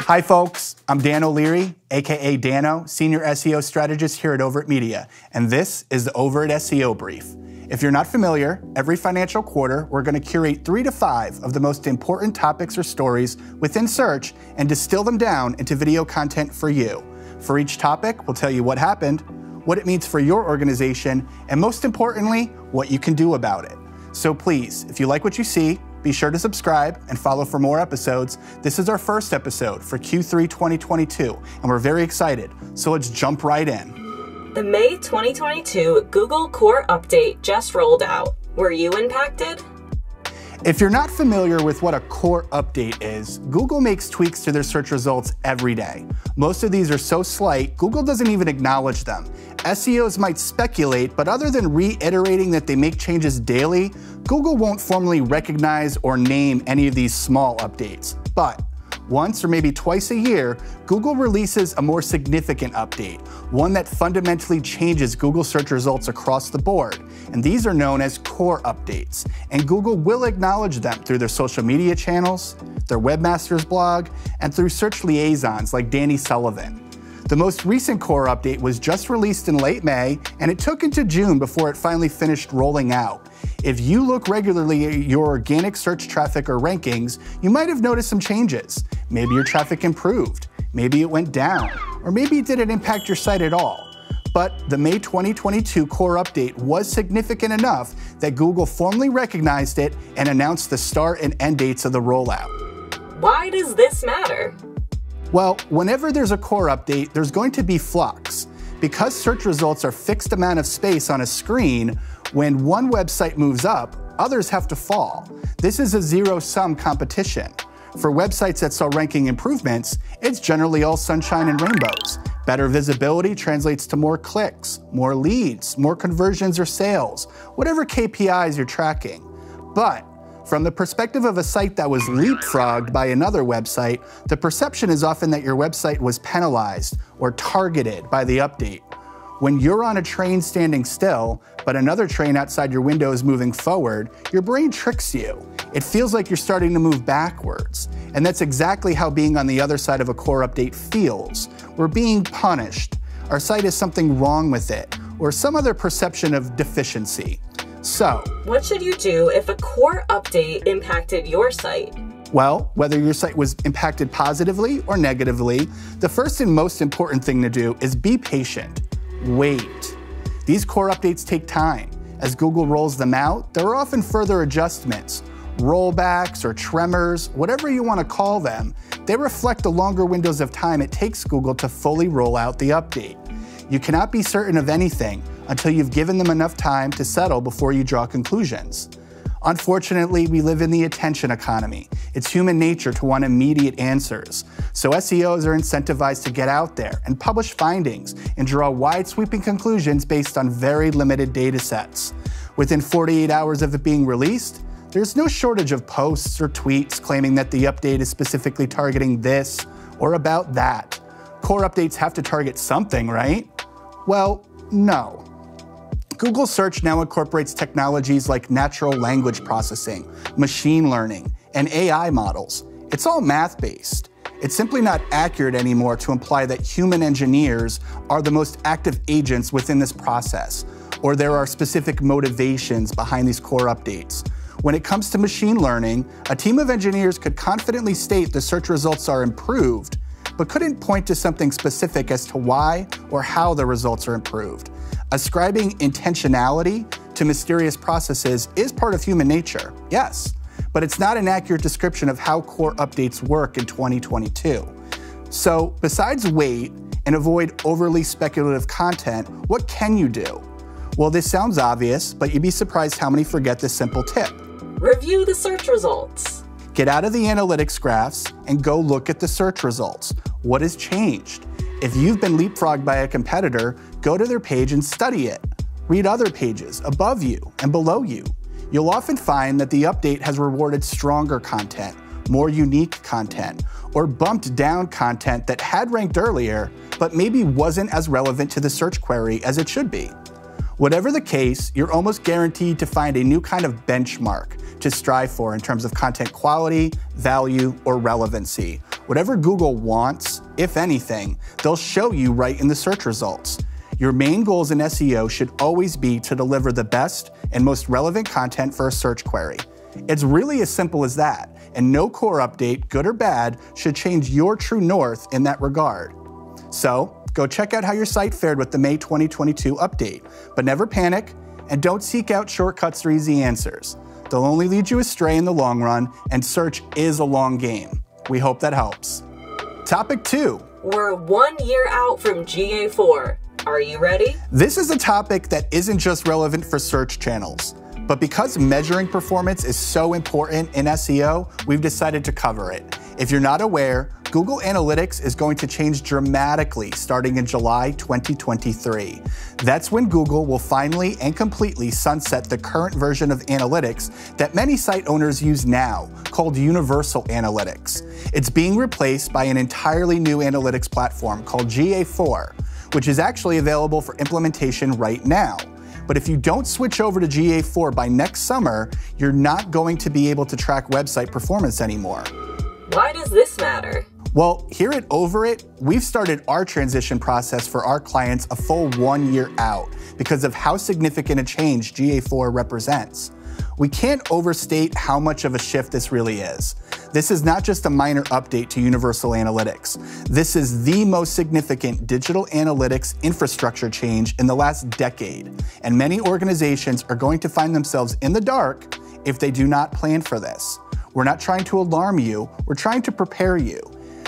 Hi folks, I'm Dan O'Leary, aka Dano, Senior SEO Strategist here at Overit Media, and this is the Overit SEO Brief. If you're not familiar, every financial quarter we're going to curate 3 to 5 of the most important topics or stories within search and distill them down into video content for you. For each topic, we'll tell you what happened, what it means for your organization, and most importantly, what you can do about it. So please, if you like what you see, be sure to subscribe and follow for more episodes. This is our first episode for Q3 2022, and we're very excited. So let's jump right in. The May 2022 Google Core Update just rolled out. Were you impacted? If you're not familiar with what a core update is, Google makes tweaks to their search results every day. Most of these are so slight, Google doesn't even acknowledge them. SEOs might speculate, but other than reiterating that they make changes daily, Google won't formally recognize or name any of these small updates. But once or maybe twice a year, Google releases a more significant update, one that fundamentally changes Google search results across the board. And these are known as core updates. And Google will acknowledge them through their social media channels, their webmaster's blog, and through search liaisons like Danny Sullivan. The most recent core update was just released in late May, and it took into June before it finally finished rolling out. If you look regularly at your organic search traffic or rankings, you might have noticed some changes. Maybe your traffic improved, maybe it went down, or maybe it didn't impact your site at all. But the May 2022 core update was significant enough that Google formally recognized it and announced the start and end dates of the rollout. Why does this matter? Well, whenever there's a core update, there's going to be flux. Because search results are fixed amount of space on a screen, when one website moves up, others have to fall. This is a zero-sum competition. For websites that saw ranking improvements, it's generally all sunshine and rainbows. Better visibility translates to more clicks, more leads, more conversions or sales, whatever KPIs you're tracking. But from the perspective of a site that was leapfrogged by another website, the perception is often that your website was penalized or targeted by the update. When you're on a train standing still, but another train outside your window is moving forward, your brain tricks you. It feels like you're starting to move backwards. And that's exactly how being on the other side of a core update feels. We're being punished. Our site has something wrong with it, or some other perception of deficiency. So, what should you do if a core update impacted your site? Well, whether your site was impacted positively or negatively, the first and most important thing to do is be patient. Wait. These core updates take time. As Google rolls them out, there are often further adjustments, rollbacks or tremors, whatever you want to call them. They reflect the longer windows of time it takes Google to fully roll out the update. You cannot be certain of anything until you've given them enough time to settle before you draw conclusions. Unfortunately, we live in the attention economy. It's human nature to want immediate answers. So SEOs are incentivized to get out there and publish findings and draw wide sweeping conclusions based on very limited data sets. Within 48 hours of it being released, there's no shortage of posts or tweets claiming that the update is specifically targeting this or about that. Core updates have to target something, right? Well, no. Google Search now incorporates technologies like natural language processing, machine learning, and AI models. It's all math-based. It's simply not accurate anymore to imply that human engineers are the most active agents within this process, or there are specific motivations behind these core updates. When it comes to machine learning, a team of engineers could confidently state the search results are improved, but couldn't point to something specific as to why or how the results are improved. Ascribing intentionality to mysterious processes is part of human nature, yes, but it's not an accurate description of how core updates work in 2022. So besides wait and avoid overly speculative content, what can you do? Well, this sounds obvious, but you'd be surprised how many forget this simple tip. Review the search results. Get out of the analytics graphs and go look at the search results. What has changed? If you've been leapfrogged by a competitor, go to their page and study it. Read other pages above you and below you. You'll often find that the update has rewarded stronger content, more unique content, or bumped down content that had ranked earlier, but maybe wasn't as relevant to the search query as it should be. Whatever the case, you're almost guaranteed to find a new kind of benchmark to strive for in terms of content quality, value, or relevancy, Whatever Google wants, if anything, they'll show you right in the search results. Your main goals in SEO should always be to deliver the best and most relevant content for a search query. It's really as simple as that, and no core update, good or bad, should change your true north in that regard. So, go check out how your site fared with the May 2022 update, but never panic, and don't seek out shortcuts or easy answers. They'll only lead you astray in the long run, and search is a long game. We hope that helps. Topic 2. We're 1 year out from GA4. Are you ready? This is a topic that isn't just relevant for search channels, but because measuring performance is so important in SEO, we've decided to cover it. If you're not aware, Google Analytics is going to change dramatically starting in July 2023. That's when Google will finally and completely sunset the current version of Analytics that many site owners use now, called Universal Analytics. It's being replaced by an entirely new analytics platform called GA4, which is actually available for implementation right now. But if you don't switch over to GA4 by next summer, you're not going to be able to track website performance anymore. Why does this matter? Well, here at Overit, we've started our transition process for our clients a full 1 year out because of how significant a change GA4 represents. We can't overstate how much of a shift this really is. This is not just a minor update to Universal Analytics. This is the most significant digital analytics infrastructure change in the last decade, and many organizations are going to find themselves in the dark if they do not plan for this. We're not trying to alarm you, we're trying to prepare you.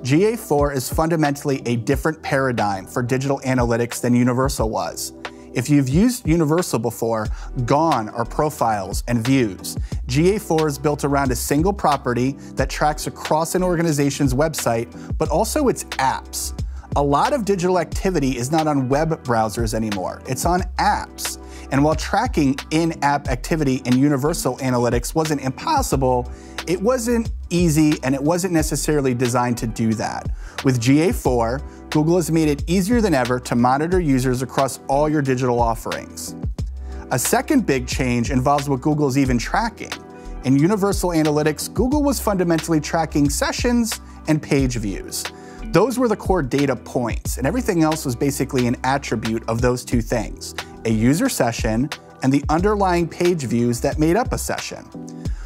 GA4 is fundamentally a different paradigm for digital analytics than Universal was. If you've used Universal before, gone are profiles and views. GA4 is built around a single property that tracks across an organization's website, but also its apps. A lot of digital activity is not on web browsers anymore, it's on apps. And while tracking in-app activity in Universal Analytics wasn't impossible, it wasn't easy and it wasn't necessarily designed to do that. With GA4, Google has made it easier than ever to monitor users across all your digital offerings. A second big change involves what Google's even tracking. In Universal Analytics, Google was fundamentally tracking sessions and page views. Those were the core data points, and everything else was basically an attribute of those two things, a user session and the underlying page views that made up a session.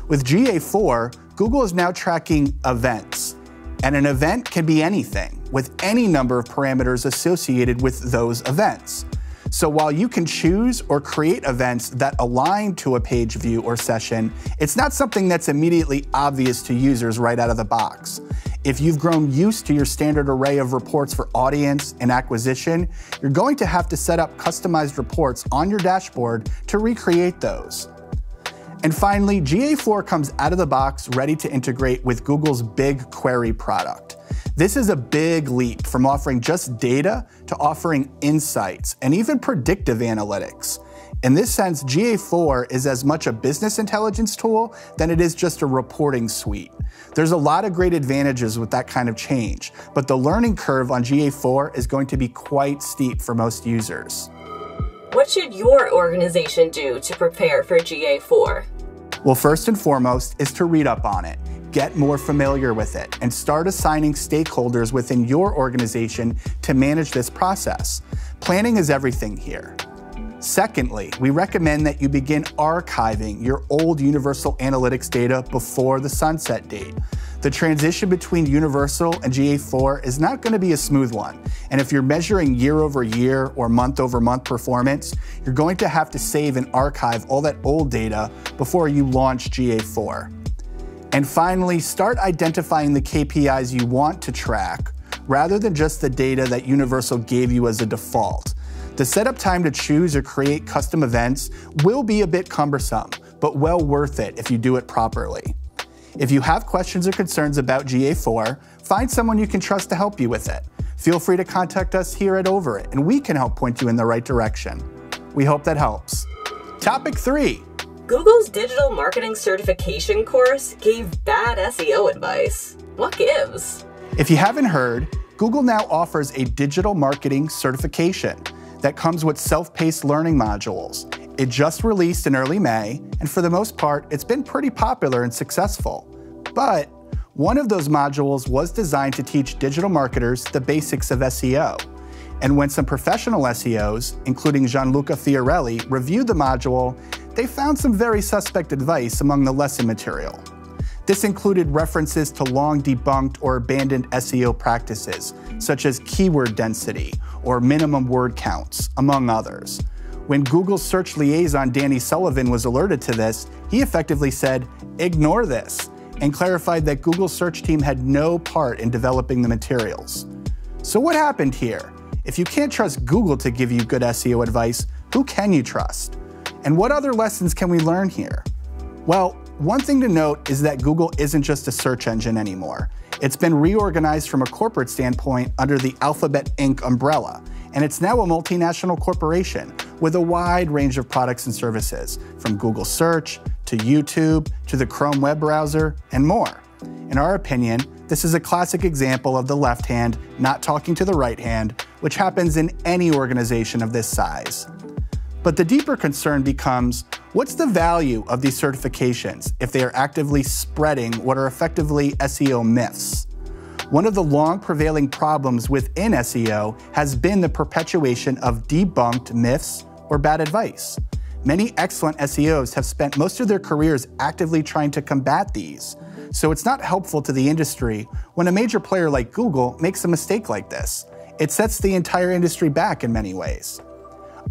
With GA4, Google is now tracking events, and an event can be anything, with any number of parameters associated with those events. So while you can choose or create events that align to a page view or session, it's not something that's immediately obvious to users right out of the box. If you've grown used to your standard array of reports for audience and acquisition, you're going to have to set up customized reports on your dashboard to recreate those. And finally, GA4 comes out of the box ready to integrate with Google's BigQuery product. This is a big leap from offering just data to offering insights and even predictive analytics. In this sense, GA4 is as much a business intelligence tool than it is just a reporting suite. There's a lot of great advantages with that kind of change, but the learning curve on GA4 is going to be quite steep for most users. What should your organization do to prepare for GA4? Well, first and foremost is to read up on it, get more familiar with it, and start assigning stakeholders within your organization to manage this process. Planning is everything here. Secondly, we recommend that you begin archiving your old Universal Analytics data before the sunset date. The transition between Universal and GA4 is not going to be a smooth one, and if you're measuring year over year or month over month performance, you're going to have to save and archive all that old data before you launch GA4. And finally, start identifying the KPIs you want to track rather than just the data that Universal gave you as a default. The setup time to choose or create custom events will be a bit cumbersome, but well worth it if you do it properly. If you have questions or concerns about GA4, find someone you can trust to help you with it. Feel free to contact us here at Overit, and we can help point you in the right direction. We hope that helps. Topic 3. Google's digital marketing certification course gave bad SEO advice. What gives? If you haven't heard, Google now offers a digital marketing certification that comes with self-paced learning modules. It just released in early May, and for the most part, it's been pretty popular and successful. But One of those modules was designed to teach digital marketers the basics of SEO. And when some professional SEOs, including Gianluca Fiorelli, reviewed the module, they found some very suspect advice among the lesson material. This included references to long debunked or abandoned SEO practices, such as keyword density or minimum word counts, among others. When Google's search liaison Danny Sullivan was alerted to this, he effectively said, "Ignore this," and clarified that Google's search team had no part in developing the materials. So what happened here? If you can't trust Google to give you good SEO advice, who can you trust? And what other lessons can we learn here? Well, one thing to note is that Google isn't just a search engine anymore. It's been reorganized from a corporate standpoint under the Alphabet Inc. umbrella, and it's now a multinational corporation with a wide range of products and services, from Google Search to YouTube to the Chrome web browser and more. In our opinion, this is a classic example of the left hand not talking to the right hand, which happens in any organization of this size. But the deeper concern becomes, what's the value of these certifications if they are actively spreading what are effectively SEO myths? One of the long prevailing problems within SEO has been the perpetuation of debunked myths or bad advice. Many excellent SEOs have spent most of their careers actively trying to combat these. So it's not helpful to the industry when a major player like Google makes a mistake like this. It sets the entire industry back in many ways.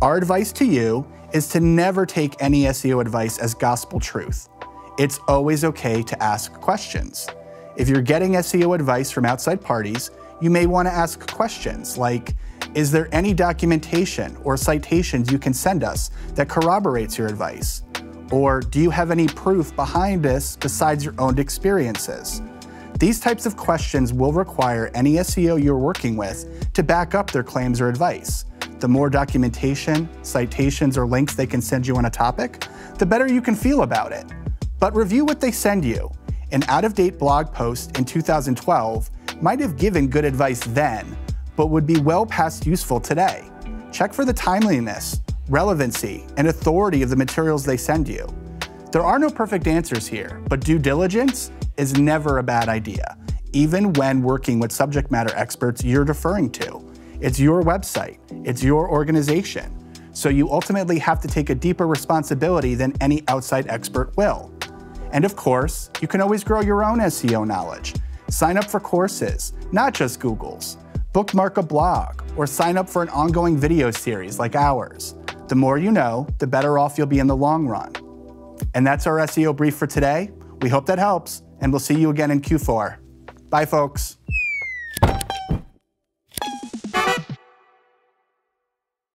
Our advice to you is to never take any SEO advice as gospel truth. It's always okay to ask questions. If you're getting SEO advice from outside parties, you may want to ask questions like, is there any documentation or citations you can send us that corroborates your advice? Or do you have any proof behind this besides your own experiences? These types of questions will require any SEO you're working with to back up their claims or advice. The more documentation, citations, or links they can send you on a topic, the better you can feel about it. But review what they send you. An out-of-date blog post in 2012 might have given good advice then, but would be well past useful today. Check for the timeliness, relevancy, and authority of the materials they send you. There are no perfect answers here, but due diligence is never a bad idea, even when working with subject matter experts you're deferring to. It's your website, it's your organization, so you ultimately have to take a deeper responsibility than any outside expert will. And of course, you can always grow your own SEO knowledge. Sign up for courses, not just Google's. Bookmark a blog, or sign up for an ongoing video series like ours. The more you know, the better off you'll be in the long run. And that's our SEO brief for today. We hope that helps, and we'll see you again in Q4. Bye, folks.